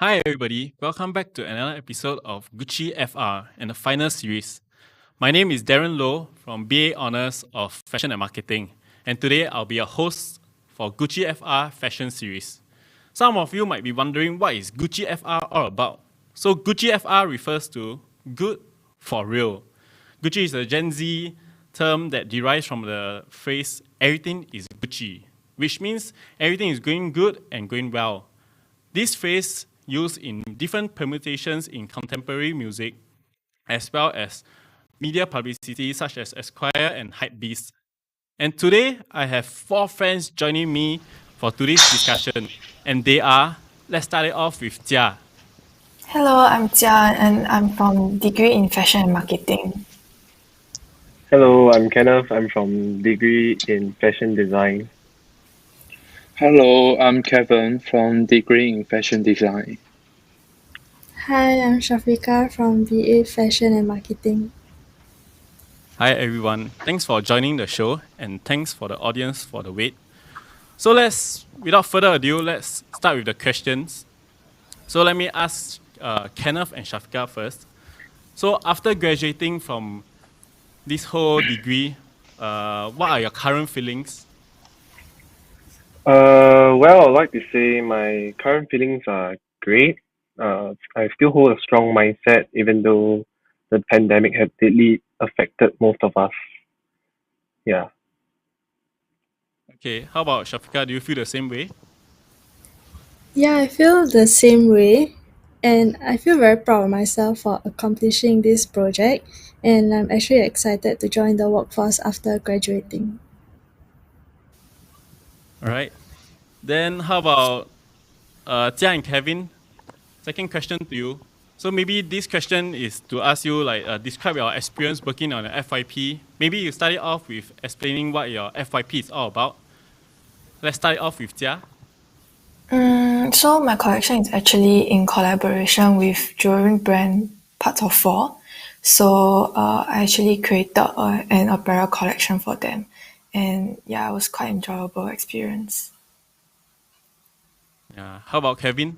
Hi, everybody. Welcome back to another episode of Gucci FR and the final series. My name is Darren Low from BA Honours of Fashion and Marketing, and today I'll be your host for Gucci FR Fashion Series. Some of you might be wondering what is Gucci FR all about. So, Gucci FR refers to good for real. Gucci is a Gen Z term that derives from the phrase everything is Gucci, which means everything is going good and going well. This phrase used in different permutations in contemporary music, as well as media publicity such as Esquire and Hypebeast. And today, I have four friends joining me for today's discussion, and they are, let's start it off with Jia. Hello, I'm Jia and I'm from Degree in Fashion and Marketing. Hello, I'm Kenneth. I'm from degree in fashion design. Hello, I'm Kevin from Degree in Fashion Design. Hi, I'm Shafika from BA Fashion and Marketing. Hi, everyone. Thanks for joining the show, and thanks for the audience for the wait. So without further ado, let's start with the questions. So let me ask Kenneth and Shafika first. So after graduating from this whole degree, what are your current feelings? Well, I'd like to say my current feelings are great. I still hold a strong mindset, even though the pandemic has deeply affected most of us. Yeah. Okay, how about Shafika? Do you feel the same way? Yeah, I feel the same way, and I feel very proud of myself for accomplishing this project, and I'm actually excited to join the workforce after graduating. All right. Then how about Jia and Kevin? Second question to you. So maybe this question is to ask you describe your experience working on an FYP. Maybe you start it off with explaining what your FYP is all about. Let's start it off with Jia. So my collection is actually in collaboration with jewelry brand Parts of Four. So I actually created an apparel collection for them, and yeah, it was quite enjoyable experience. Yeah. How about Kevin?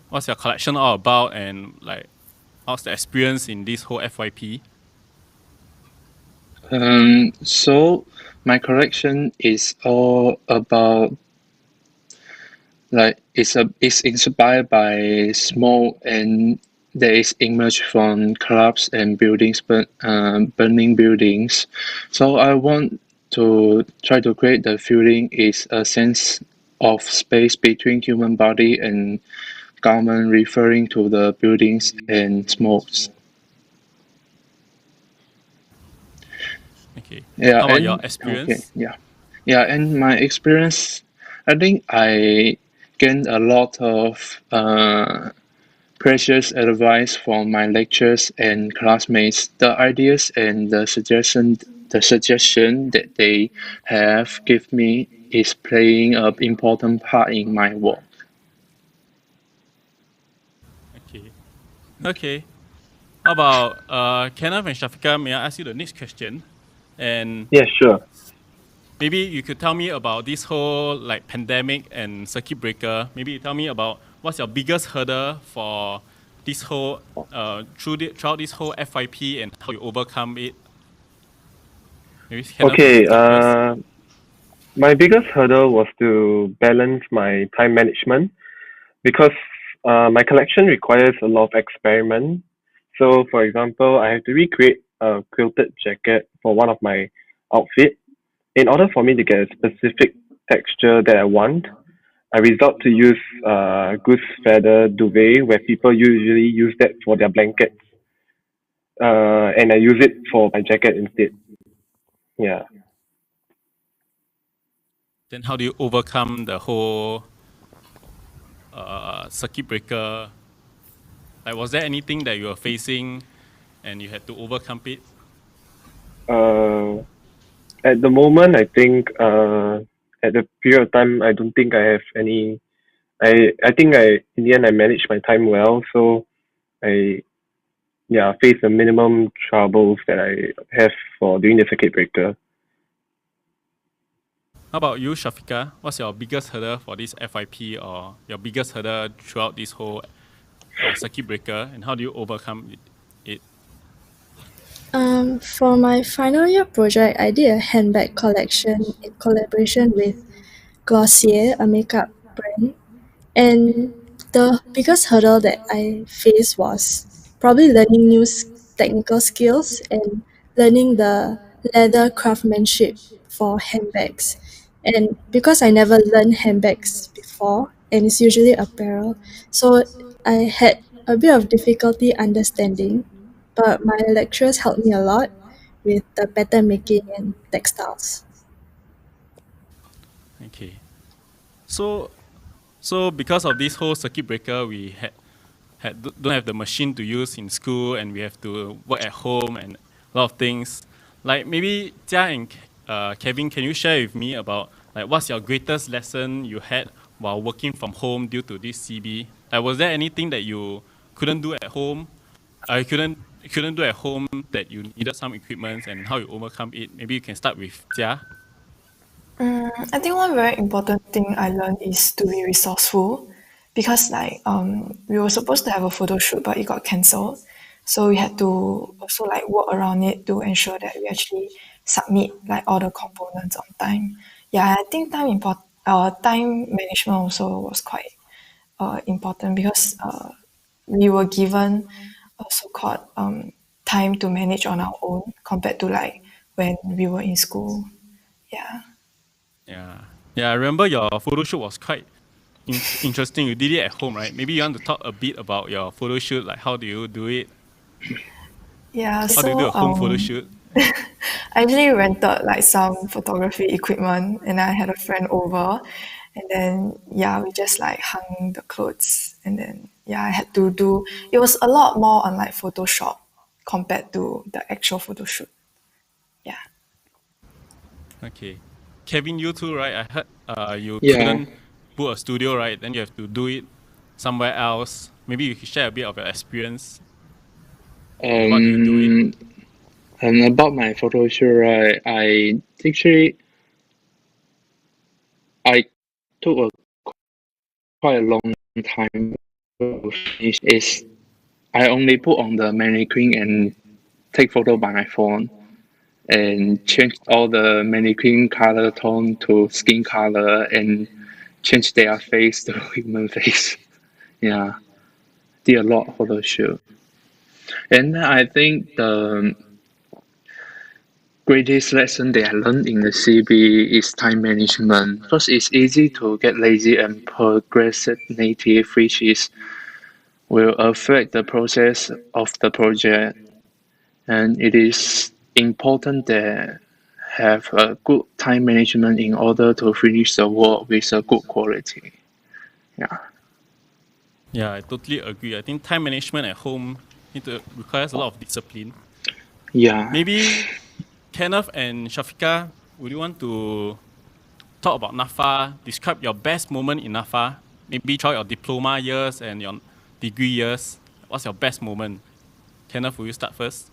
What's your collection all about, and how's the experience in this whole FYP? So my collection is all about it's inspired by smoke and that is emerged from collapse and burning buildings. So I want to try to create the feeling is a sense of space between human body and garment, referring to the buildings and smokes. Okay. Yeah, How about your and okay, experience? yeah, and my experience, I think I gained a lot of precious advice from my lectures and classmates. The ideas and the suggestion that they have give me is playing an important part in my work. Okay. Okay. How about Kenneth and Shafika? May I ask you the next question? And Yeah, sure. maybe you could tell me about this whole pandemic and circuit breaker. Maybe you tell me about what's your biggest hurdle for this whole throughout this whole FYP and how you overcome it. Maybe Kenneth, you Okay. could start first. My biggest hurdle was to balance my time management because my collection requires a lot of experiment. So, for example, I have to recreate a quilted jacket for one of my outfit. In order for me to get a specific texture that I want, I resort to use goose feather duvet, where people usually use that for their blankets, and I use it for my jacket instead. Yeah. Then how do you overcome the whole circuit breaker? Like, was there anything that you were facing and you had to overcome it? Uh, at the moment, I think at the period of time, I don't think I have any. I think in the end I managed my time well, so I face the minimum troubles that I have for doing the circuit breaker. How about you, Shafika? What's your biggest hurdle for this FYP or your biggest hurdle throughout this whole circuit breaker, and how do you overcome it? For my final year project, I did a handbag collection in collaboration with Glossier, a makeup brand. And the biggest hurdle that I faced was probably learning new technical skills and learning the leather craftsmanship for handbags. And because I never learned handbags before, and it's usually apparel, so I had a bit of difficulty understanding, but my lecturers helped me a lot with the pattern making and textiles. Okay. So because of this whole circuit breaker, we don't have the machine to use in school, and we have to work at home and a lot of things. Like maybe Jia and Kevin, can you share with me about like what's your greatest lesson you had while working from home due to this CB? Like, was there anything that you couldn't do at home? I couldn't do at home that you needed some equipment, and how you overcome it? Maybe you can start with Jia. I think one very important thing I learned is to be resourceful because we were supposed to have a photo shoot but it got cancelled. So we had to also like work around it to ensure that we actually submit like all the components on time. Yeah, I think time management also was quite important because we were given a so-called time to manage on our own compared to like when we were in school. Yeah. Yeah, I remember your photo shoot was quite interesting. You did it at home, right? Maybe you want to talk a bit about your photo shoot, like how do you do it? Yeah, How do you do so a home photo shoot? I actually rented like some photography equipment and I had a friend over and then yeah, we just like hung the clothes and then yeah, I had to do it was a lot more on like Photoshop compared to the actual photo shoot. Yeah. Okay. Kevin, you too, right? I heard you Yeah. couldn't book a studio, right? Then you have to do it somewhere else. Maybe you could share a bit of your experience. What do you do it? And about my photo shoot, right? I took a quite a long time to finish. Is I only put on the mannequin and take photo by my phone and change all the mannequin color tone to skin color and change their face to human face. Yeah, did a lot of photo shoot. And I think the greatest lesson that I learned in the CB is time management. Because it's easy to get lazy and procrastinative, which will affect the process of the project. And it is important that have a good time management in order to finish the work with a good quality. Yeah. Yeah, I totally agree. I think time management at home requires a lot of discipline. Yeah. Maybe Kenneth and Shafika, would you want to talk about NAFA? Describe your best moment in NAFA. Maybe throughout your diploma years and your degree years. What's your best moment? Kenneth, will you start first?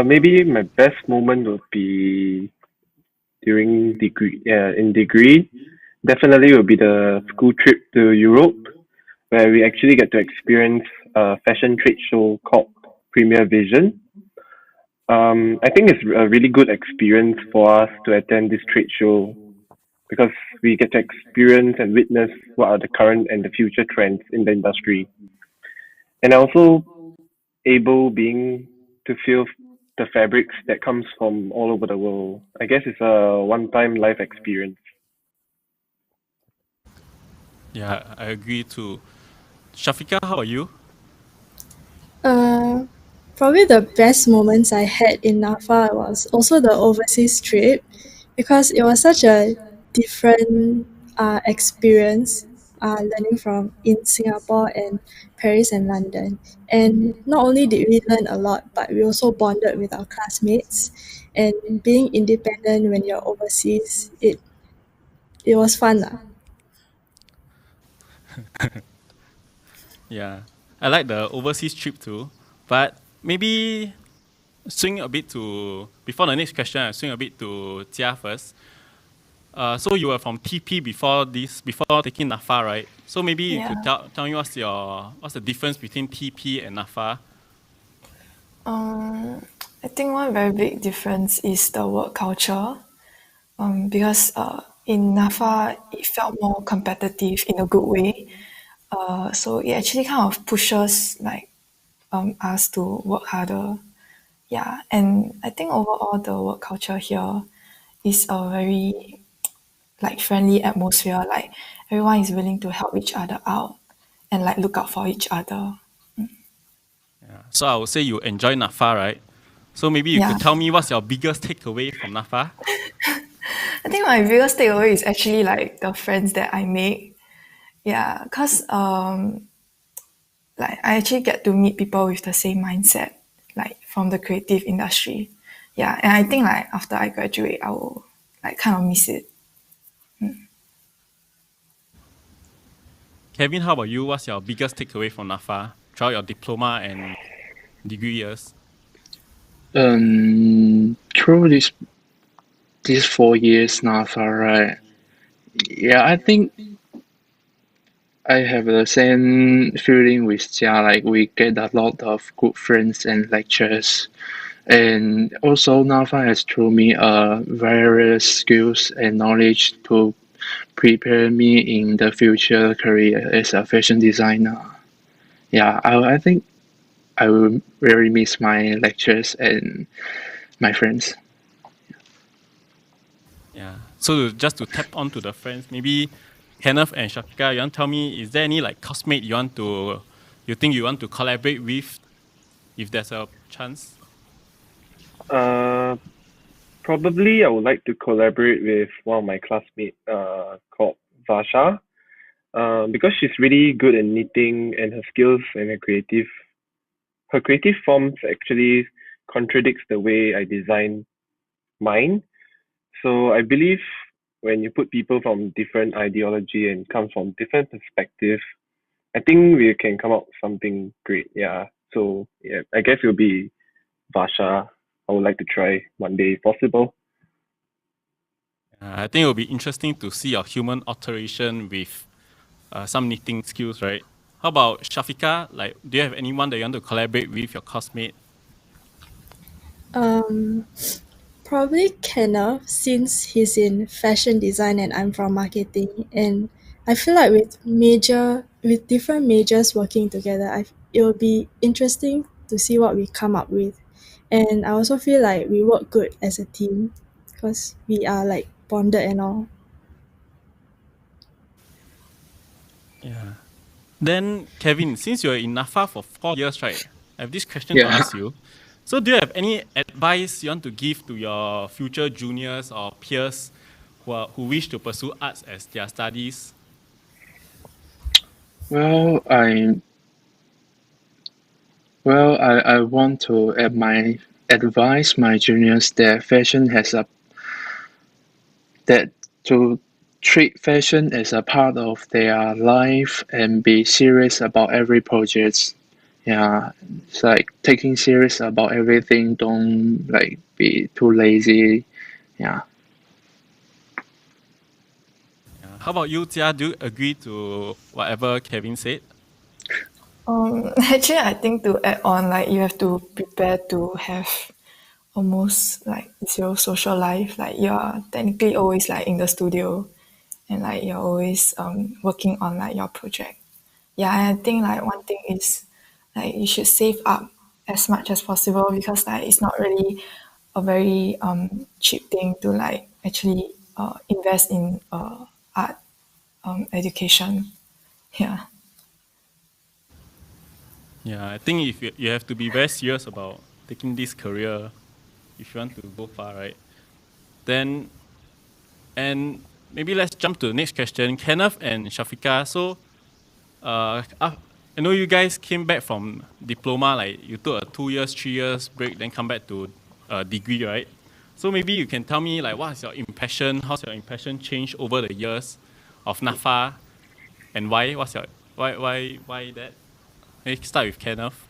Maybe my best moment would be during degree. In degree, definitely will be the school trip to Europe, where we actually get to experience a fashion trade show called Premier Vision. I think it's a really good experience for us to attend this trade show because we get to experience and witness what are the current and the future trends in the industry. And also able being to feel the fabrics that comes from all over the world. I guess it's a one-time life experience. Yeah, I agree too. Shafika, how are you? Uh, Probably the best moments I had in NAFA was also the overseas trip because it was such a different experience learning from in Singapore and Paris and London. And not only did we learn a lot, but we also bonded with our classmates. And being independent when you're overseas, it was fun. Yeah, I like the overseas trip too. But maybe swing a bit to before the next question. I swing a bit to Jia first. So you were from TP before taking NAFA, right? So maybe you could tell me what's the difference between TP and NAFA? I think one very big difference is the work culture. Because in NAFA it felt more competitive in a good way. So it actually kind of pushes like us to work harder. Yeah, and I think overall the work culture here is a very like friendly atmosphere. Like everyone is willing to help each other out and like look out for each other. Yeah. So I would say you enjoy NAFA, right? So maybe you Yeah, could tell me what's your biggest takeaway from NAFA? I think my biggest takeaway is actually like the friends that I make. Yeah, cause like I actually get to meet people with the same mindset, like from the creative industry. Yeah, and I think like after I graduate, I will like kind of miss it. Kevin, how about you? What's your biggest takeaway from NAFA throughout your diploma and degree years? Through these 4 years now, right? Yeah, I think I have the same feeling with Jia. Like we get a lot of good friends and lectures, and also NAFA has taught me various skills and knowledge to prepare me in the future career as a fashion designer. Yeah, I think I will very miss my lectures and my friends. Yeah. So just to tap onto the friends, maybe Kenneth and Shafika, you want to tell me, is there any like cosmate you think you want to collaborate with, if there's a chance? Uh, Probably I would like to collaborate with one of my classmates called Vasha. Because she's really good at knitting and her skills and her creative forms actually contradicts the way I design mine. So I believe when you put people from different ideology and come from different perspectives, I think we can come up with something great. Yeah. So yeah, I guess it'll be Vasha. I would like to try one day if possible. I think it will be interesting to see your human alteration with some knitting skills, right? How about Shafika? Like, do you have anyone that you want to collaborate with, your classmate? Um, Probably Kenneth, since he's in fashion design and I'm from marketing, and I feel like with different majors working together, it will be interesting to see what we come up with. And I also feel like we work good as a team because we are like bonded and all. Yeah. Then, Kevin, since you're in NAFA for 4 years, right? I have this question to Yeah. ask you. So, do you have any advice you want to give to your future juniors or peers who wish to pursue arts as their studies? Well, I want to advise my juniors that fashion has a that to treat fashion as a part of their life and be serious about every project. Yeah, it's like taking serious about everything. Don't like be too lazy. Yeah. How about you, Tia? Do you agree to whatever Kevin said? Actually, I think to add on, like you have to prepare to have almost like zero social life. Like you're technically always like in the studio, and like you're always working on like your project. Yeah, and I think like one thing is like you should save up as much as possible because like it's not really a very cheap thing to like actually invest in art education. Yeah. Yeah, I think if you have to be very serious about taking this career if you want to go far, right? Then, and maybe let's jump to the next question. Kenneth and Shafika. So, I know you guys came back from diploma, like you took a 2 years, 3 years break, then come back to degree, right? So maybe you can tell me like what's your impression? How's your impression changed over the years of NAFA, and why? Why that? Let's start with Kenneth.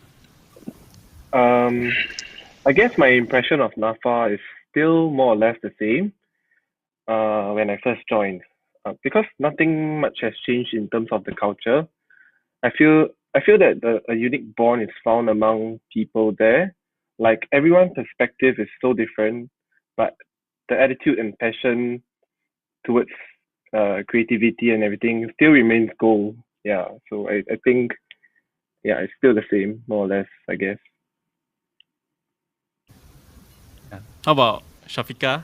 Um, I guess my impression of NAFA is still more or less the same. when I first joined, because nothing much has changed in terms of the culture. I feel I feel that a unique bond is found among people there. Like everyone's perspective is so different, but the attitude and passion towards creativity and everything still remains gold. Yeah, so I think yeah, it's still the same, more or less, I guess. Yeah. How about Shafika?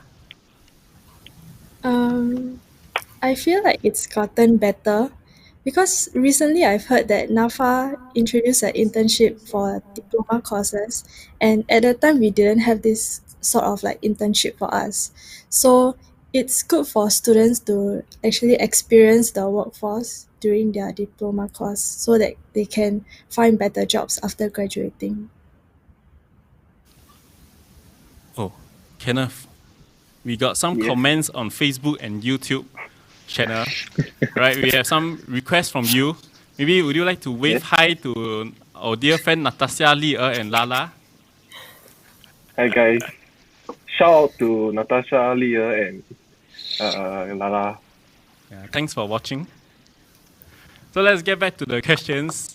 I feel like it's gotten better because recently I've heard that NAFA introduced an internship for diploma courses, and at the time we didn't have this sort of like internship for us. So it's good for students to actually experience the workforce during their diploma course so that they can find better jobs after graduating. Oh, Kenneth, we got some Yes. comments on Facebook and YouTube channel. Right, we have some requests from you. Maybe would you like to wave Yes. hi to our dear friend Natasha, Lee and Lala? Hi guys. Shout out to Natasha, Leah, and Lala. Yeah, thanks for watching. So let's get back to the questions.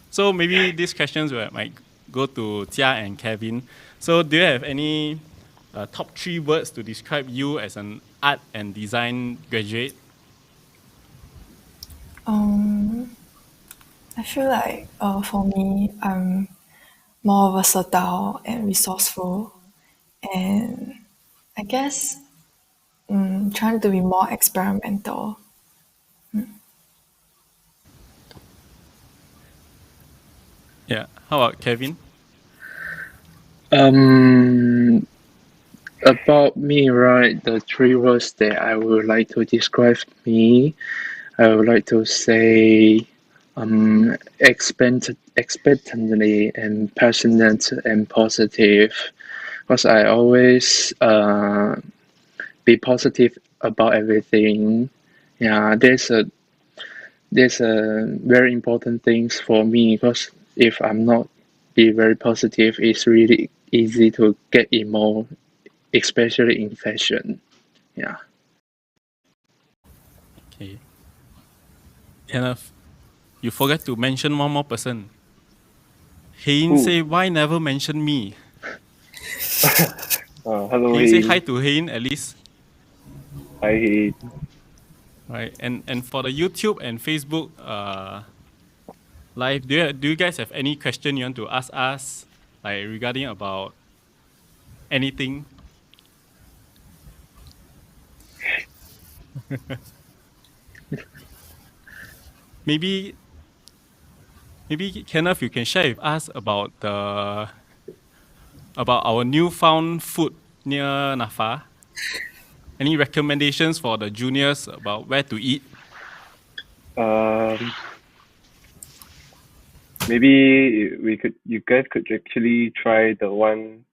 So maybe these questions might go to Tia and Kevin. So do you have any top 3 words to describe you as an art and design graduate? I feel like for me, I'm more versatile and resourceful, and I guess trying to be more experimental. Yeah. How about Kevin? About me, right? The 3 words that I would like to describe me, I would like to say, expectantly and passionate and positive. Because I always be positive about everything. Yeah, there's a very important things for me because if I'm not be very positive, it's really easy to get emo, especially in fashion. Yeah. Okay. Kenneth, you forgot to mention one more person. Hein Who? say, why never mention me? Hello, Can you say hi hey. to Hein at least? Hi, hey. Right. And for the YouTube and Facebook live, do you guys have any question you want to ask us, like regarding about anything? maybe Kenneth, you can share with us about our newfound food near Nafa. Any recommendations for the juniors about where to eat? Maybe you guys could actually try the one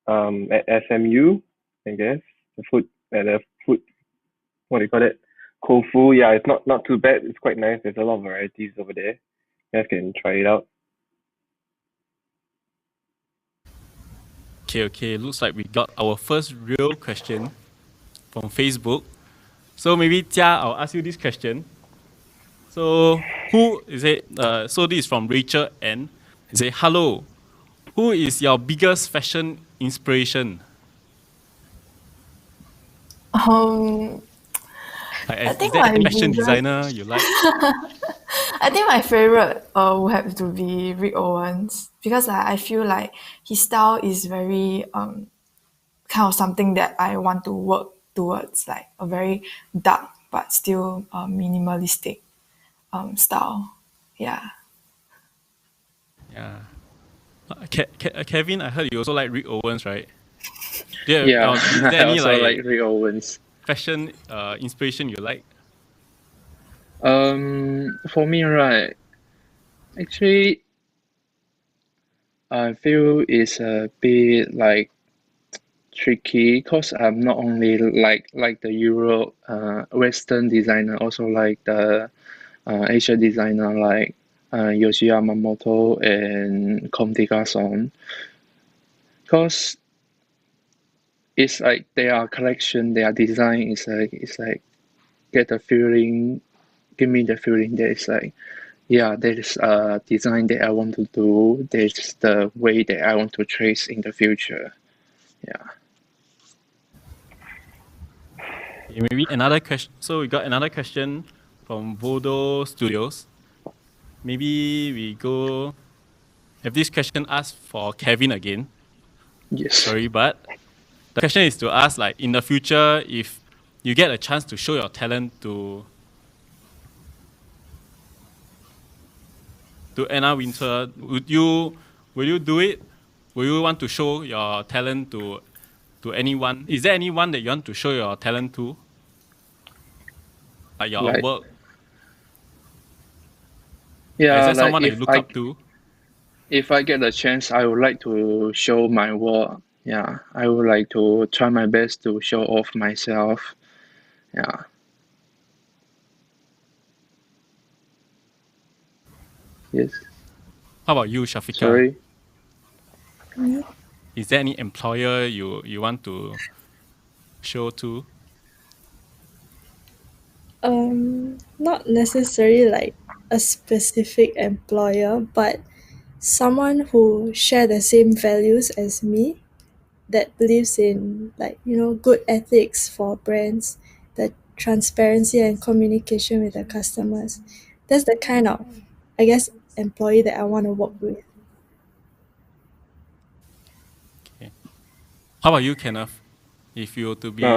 at SMU, I guess. The food at the food, what do you call it? Kofu. Yeah, it's not too bad. It's quite nice. There's a lot of varieties over there. You guys can try it out. Okay. Looks like we got our first real question from Facebook. So maybe Tia, I'll ask you this question. So who is it? So this is from Rachel N. He say, hello. Who is your biggest fashion inspiration? Um, Like, I is think there my any fashion biggest, designer you like? I think my favorite would have to be Rick Owens because I feel like his style is very kind of something that I want to work towards, like a very dark but still minimalistic style. Yeah. Yeah. Kevin, I heard you also like Rick Owens, right? Yeah. Yeah, Is there I any also like like Rick Owens. fashion inspiration you like? For me, right, actually, I feel it's a bit like tricky because I'm not only like the Euro Western designer, also like the Asia designer like Yohji Yamamoto and Comme des Garçons. Because it's like their collection, their design is like get the feeling, give me the feeling that it's like, yeah, there is a design that I want to do. There's the way that I want to trace in the future. Yeah. Okay, maybe another question. So we got another question from Vodo Studios. Maybe we go have this question asked for Kevin again. Yes. Sorry, but the question is to ask, like, in the future, if you get a chance to show your talent to Anna Wintour, will you do it? Will you want to show your talent to anyone? Is there anyone that you want to show your talent to? Like your Like, work? yeah, Is there like someone that you look up to? if I get a chance, I would like to show my work. Yeah, I would like to try my best to show off myself. Yeah. Yes. How about you, Shafika? Sorry. Is there any employer you want to show to? Not necessarily like a specific employer, but someone who share the same values as me, that believes in, like, good ethics for brands, the transparency and communication with the customers. That's the kind of, I guess, employee that I want to work with. Okay. How about you, Kenneth? If you were to be If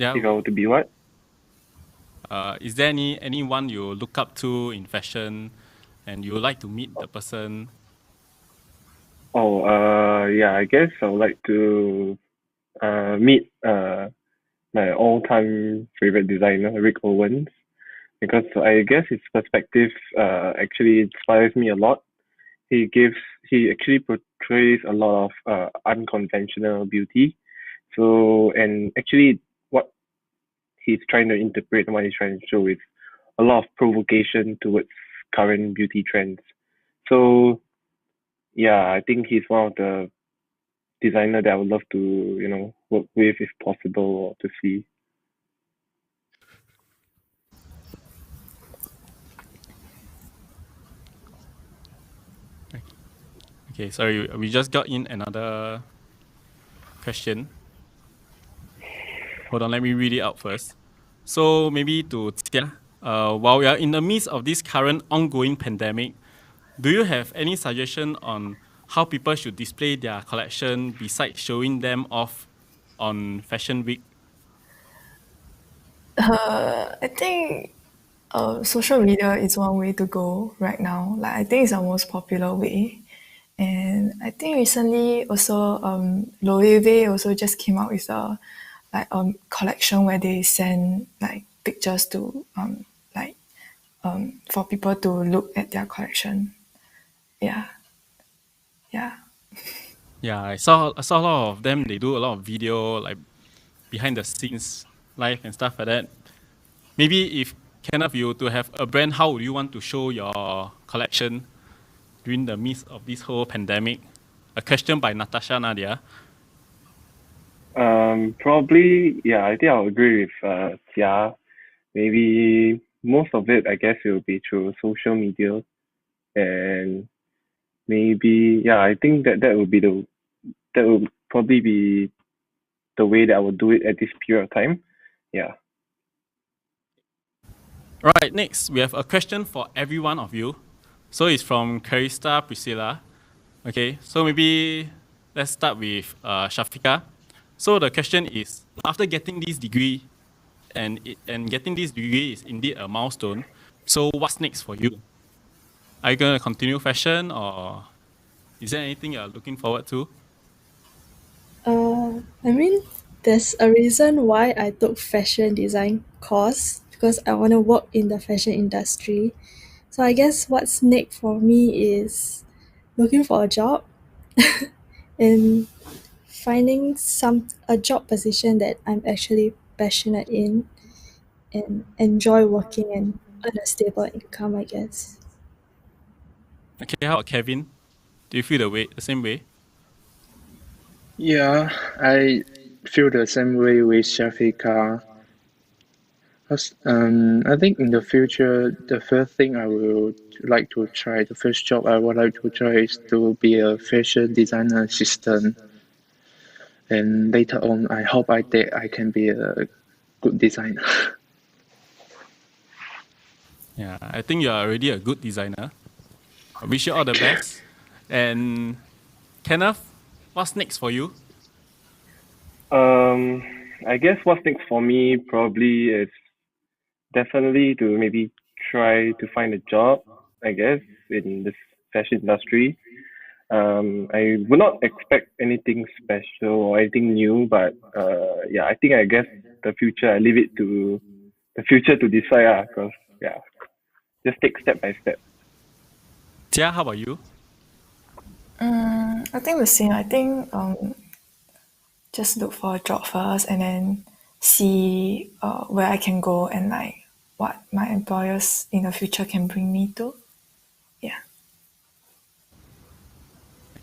I were to be what? is there anyone you look up to in fashion and you would like to meet the person? Oh, yeah, I guess I would like to meet my all-time favorite designer, Rick Owens, because I guess his perspective actually inspires me a lot. He actually portrays a lot of unconventional beauty. So, and actually, what he's trying to interpret and what he's trying to show is a lot of provocation towards current beauty trends. So, yeah, I think he's one of the designer that I would love to, work with if possible or to see. Okay, sorry, we just got in another question. Hold on, let me read it out first. So maybe to Tia, while we are in the midst of this current ongoing pandemic, do you have any suggestion on how people should display their collection besides showing them off on Fashion Week? I think social media is one way to go right now. Like, I think it's the most popular way. And I think recently also Loewe also just came out with a collection where they send like pictures to for people to look at their collection. Yeah. Yeah. Yeah, I saw a lot of them. They do a lot of video, like behind the scenes, live and stuff like that. Maybe if Kenneth, you to have a brand, how would you want to show your collection during the midst of this whole pandemic? A question by Natasha Nadia. Probably, yeah, I think I'll agree with Xia. Maybe most of it, I guess, will be through social media, and maybe, yeah, I think that will probably be the way that I would do it at this period of time. Yeah. All right, next we have a question for every one of you. So it's from Karista Priscilla. Okay, so maybe let's start with Shafika. So the question is, after getting this degree, and getting this degree is indeed a milestone. So what's next for you? Are you gonna continue fashion, or is there anything you're looking forward to? I mean, there's a reason why I took fashion design course, because I want to work in the fashion industry. So I guess what's next for me is looking for a job and finding a job position that I'm actually passionate in and enjoy working and earn a stable income, I guess. Okay, how about Kevin? Do you feel the same way? Yeah, I feel the same way with Shafika. I think in the future, the first thing I would like to try, the first job I would like to try is to be a fashion designer assistant. And later on, I hope I can be a good designer. Yeah, I think you are already a good designer. I wish you all the best. And Kenneth, what's next for you? Um, I guess what's next for me probably is definitely to maybe try to find a job, I guess, in this fashion industry. I would not expect anything special or anything new, but yeah, I guess the future, I leave it to the future to decide, because yeah, just take step by step. Jia, how about you? I think the same. I think just look for a job first and then see where I can go and like what my employers in the future can bring me to. Yeah.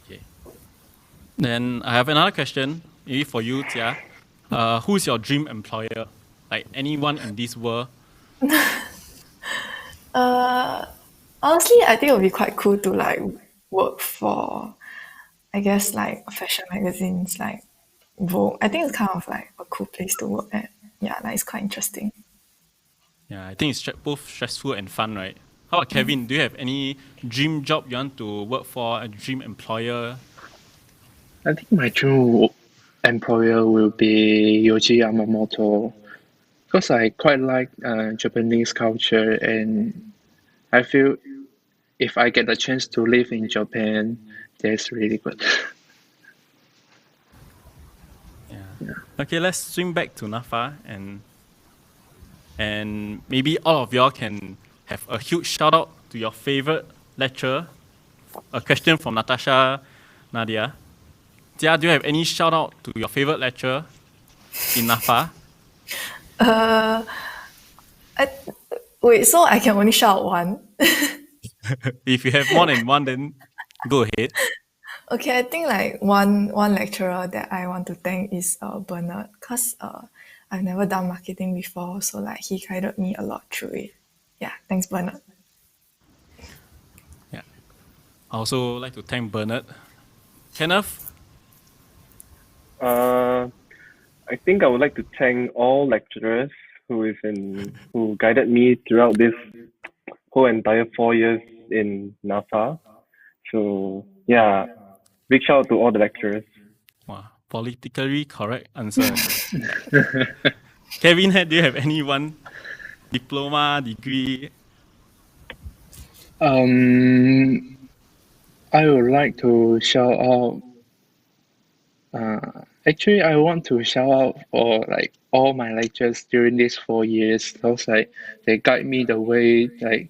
Okay. Then I have another question, maybe for you, Jia. Who's your dream employer? Like anyone in this world? Honestly, I think it would be quite cool to like work for, I guess, like fashion magazines like Vogue. I think it's kind of like a cool place to work at. Yeah, like it's quite interesting. Yeah, I think it's both stressful and fun, right? How about Kevin? Do you have any dream job you want to work for, a dream employer? I think my true employer will be Yoji Yamamoto because I quite like Japanese culture and I feel if I get the chance to live in Japan, that's really good. Yeah. Okay, let's swing back to NAFA and maybe all of y'all can have a huge shout out to your favorite lecturer. A question from Natasha Nadia. Jia, do you have any shout out to your favorite lecturer in NAFA? I, wait, so I can only shout one. If you have more than one, then go ahead. Okay, I think like one lecturer that I want to thank is Bernard, because I've never done marketing before, so like he guided me a lot through it. Yeah, thanks Bernard. Yeah. I also like to thank Bernard. Kenneth? Uh, I think I would like to thank all lecturers who guided me throughout this whole entire 4 years in NAFA. So yeah, big shout out to all the lecturers. Wow, politically correct answer. Kevin, do you have anyone? Diploma, degree? I would like to shout out. Actually, I want to shout out for like all my lectures during these 4 years. Those like they guide me the way like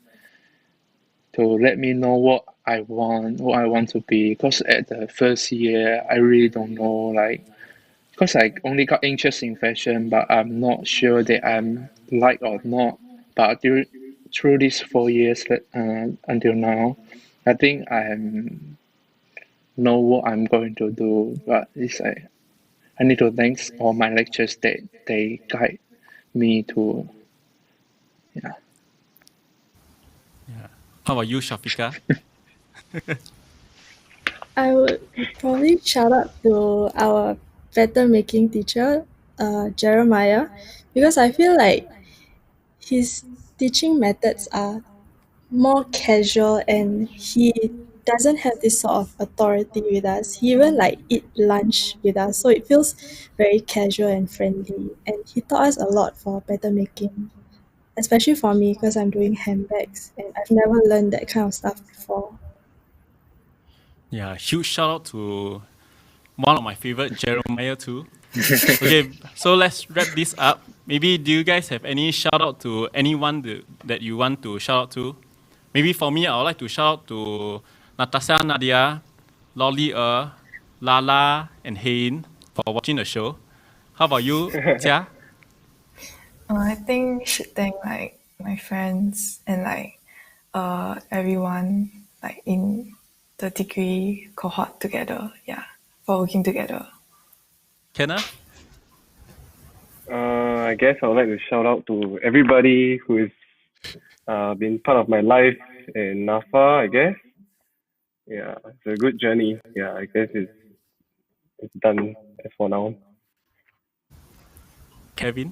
to let me know what I want to be. Because at the first year, I really don't know like because I only got interest in fashion, but I'm not sure that I'm like or not. But through these 4 years until now, I think I know what I'm going to do. But it's like I need to thanks all my lectures that they guide me to. Yeah. Yeah. How about you, Shafika? I would probably shout out to our pattern making teacher, Jeremiah, because I feel like his teaching methods are more casual and he doesn't have this sort of authority with us. He even like eat lunch with us, so it feels very casual and friendly. And he taught us a lot for pattern making, especially for me because I'm doing handbags and I've never learned that kind of stuff before. Yeah, huge shout out to one of my favorite, Jeremiah too. Okay, so let's wrap this up. Maybe do you guys have any shout out to anyone that you want to shout out to? Maybe for me, I would like to shout out to Natasha Nadia, Lolly Lala, and Hein for watching the show. How about you, Jia? I think should thank like my friends and like everyone like in the degree cohort together. Yeah, for working together. Kenneth? I guess I would like to shout out to everybody who has been part of my life in NAFA, I guess. Yeah, it's a good journey. Yeah, I guess it's done as for now. Kevin?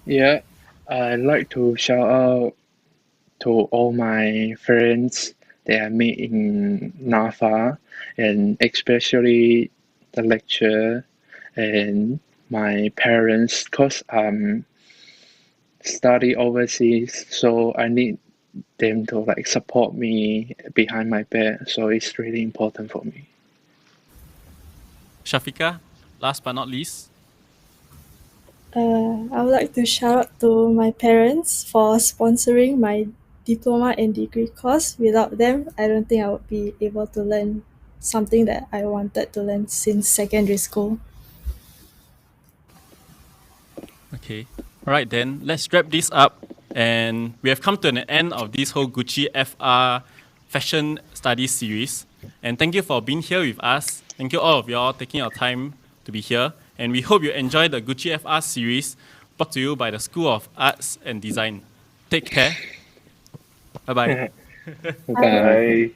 Yeah, I'd like to shout out to all my friends that I met in NAFA, and especially the lecturer and my parents, because I'm study overseas, so I need them to like support me behind my back. So it's really important for me. Shafika? Last but not least? I would like to shout out to my parents for sponsoring my diploma and degree course. Without them, I don't think I would be able to learn something that I wanted to learn since secondary school. Okay. All right, then let's wrap this up. And we have come to an end of this whole Gucci FR fashion studies series. And thank you for being here with us. Thank you all of y'all taking your time to be here. And we hope you enjoy the Gucci FR series brought to you by the School of Arts and Design. Take care. Bye-bye. Bye.